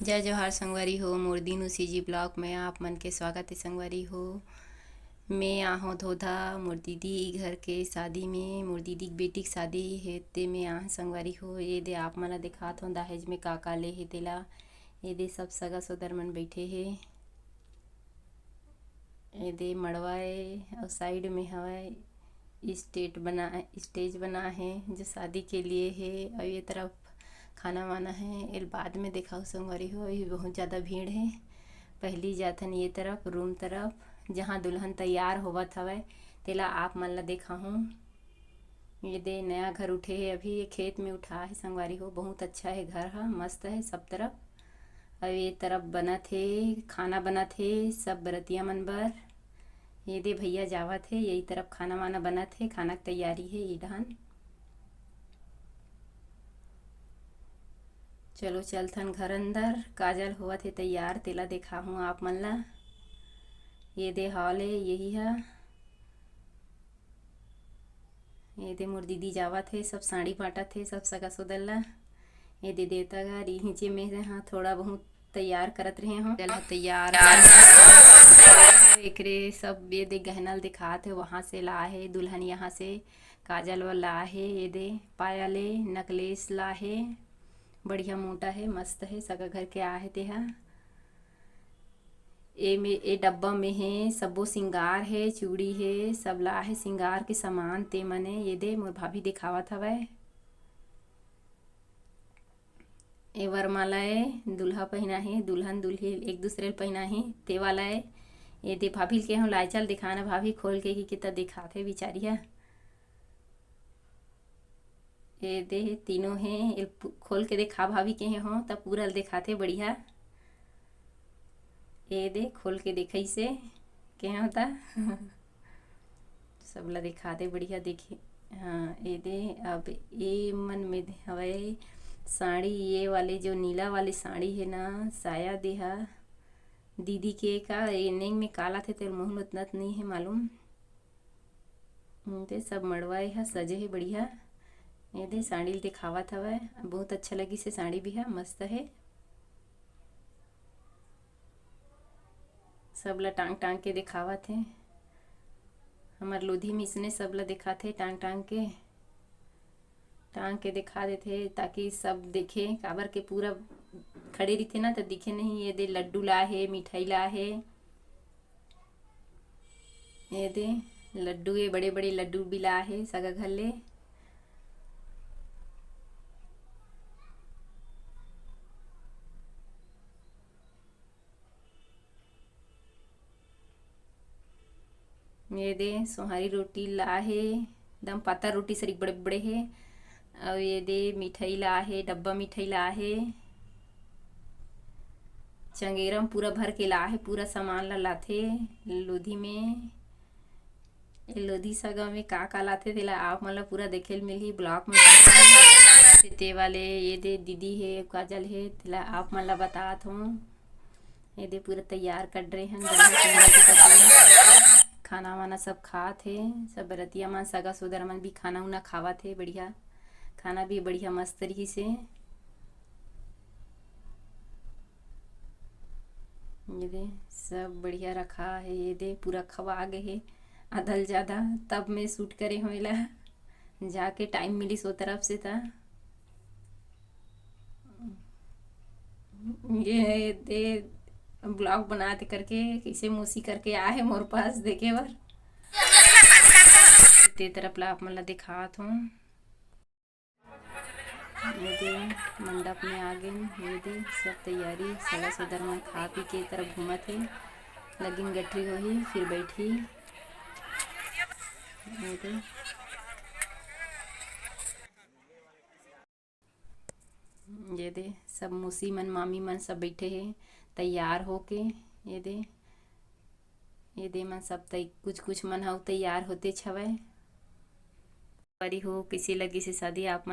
जय जोहार संगवारी हो। मोर दीनू सीजी ब्लॉग में आप मन के स्वागत है संगवारी हो। मैं आहूँ धोधा मोर दीदी घर के शादी में, मोर दीदी की बेटी की शादी है ते मैं आह संगवारी हो। ये दे आप मन दिखात हो दहेज में का ले हे तेला। ये दे सब सगा सोदर मन बैठे है। ये दे मड़वाए और साइड में हवा स्टेज बना है जो शादी के लिए है। और ये तरफ खाना वाना है। ये बाद में दिखाओ संगवारी हो। ये बहुत ज़्यादा भीड़ है। पहली जाथन ये तरफ रूम तरफ जहाँ दुल्हन तैयार होवत हवै तेला आप मन ला देखा हूँ। ये दे नया घर उठे है, अभी ये खेत में उठा है संगवारी हो। बहुत अच्छा है घर है, मस्त है सब तरफ। और ये तरफ बनत है, खाना बनत है सब बरतिया मन बर। ये दे भैया जावत है, यही तरफ खाना वाना बनत है, खाना की तैयारी है ये डहन। चलो चलथन घर अंदर। काजल होवत है तैयार तेला देखा हूँ आप मन ला। ये दे हॉल है, यही है। ये दे मोर दीदी जावत है, सब साड़ी बांटत है सब सगा सोदर ला। ये दे देवता घर नीचे में हाँ थोड़ा बहुत तैयार करत रहे हो। चल तैयार एकरे सब ये दे गहनल दिखात है, वहाँ से ला है दुल्हन, यहाँ से काजल व ला है। ये दे पायले नकलेस ला है, बढ़िया मोटा है, मस्त है, सगा घर के आहे तेहा। ए डब्बा में है सबो सिंगार है, चूड़ी है, सब ला है सिंगार के सामान ते मने। ये दे मोर भाभी दिखावत हवै। ए वरमाला है, दूल्हा पहना है, दुल्हन दुल्ही एक दूसरे पहना है ते वाला है। ये दे भाभी के हम लाइचल दिखाना, भाभी खोल के ही कितना दिखाते बेचारिया। ये दे तीनों हैं, खोल के देखा भाभी के हो तब पूरा दिखाते बढ़िया। ये दे खोल के देखई से क्या होता सब ला दिखा दे बढ़िया देखी। हाँ ये दे अब ये मन में हवे साड़ी, ये वाले जो नीला वाली साड़ी है ना साया देहा दीदी के का एनिंग में काला थे तेरे मुँह में उतना नहीं है मालूम। ते सब मड़वाए है, सजे है बढ़िया। ये दे साड़ी दिखावत हवे, बहुत अच्छा लगी से साड़ी भी है, मस्त है। सब ला टांग टांग के दिखावत है। हमार लोधी में इसने सब ला दिखाते टांग टांग के दिखा देते ताकि सब देखे। काबर के पूरा खड़े रही थे ना तो दिखे नहीं। ये दे लड्डू ला है, मिठाई ला है। ये दे लड्डू, ये बड़े बड़े लड्डू भी ला है सगा घर ले। ये दे सोहारी रोटी ला है, एकदम पाता रोटी सरी बड़े बड़े है। और ये दे मिठाई ला है, डब्बा मिठाई ला है। चंगेरम पूरा भर के ला है, पूरा सामान ला लाथे लोधी में। ये लोधी सगा में का लाथे तेला आप मतलब पूरा देखे मिली ब्लॉग में। ते वाले ये दे दीदी है, काजल है, तेला आप मतलब बतात हूँ। ये दे पूरा तैयार कर रहे हैं, खाना वाना सब खात है। सब बरतिया मन सगा सोदर मन भी खाना उना खावत है बढ़िया। खाना भी बढ़िया मस्त तरीके से। ये दे सब बढ़िया रखा है। ये दे पूरा खवा गए है अधल ज़्यादा, तब मैं शूट करे होइला जाके टाइम मिली सो तरफ से था। ये दे ब्लॉग बनाते करके कैसे मूसी करके आए मोर पास देखे बर ते तरफ ला आप मन ला दिखात हूँ। ये दे मंडप में आ गए। ये दे सब तैयारी सगा सदर मन खा पी के तरफ घूमत है। लगिन गठरी होही फिर बैठी। ये दे ये दे सब मौसी मन मामी मन सब बैठे हैं तैयार होके। ये दे मन सब कुछ कुछ मन हो तैयार होते छवै। हो कैसी लगी से शादी आप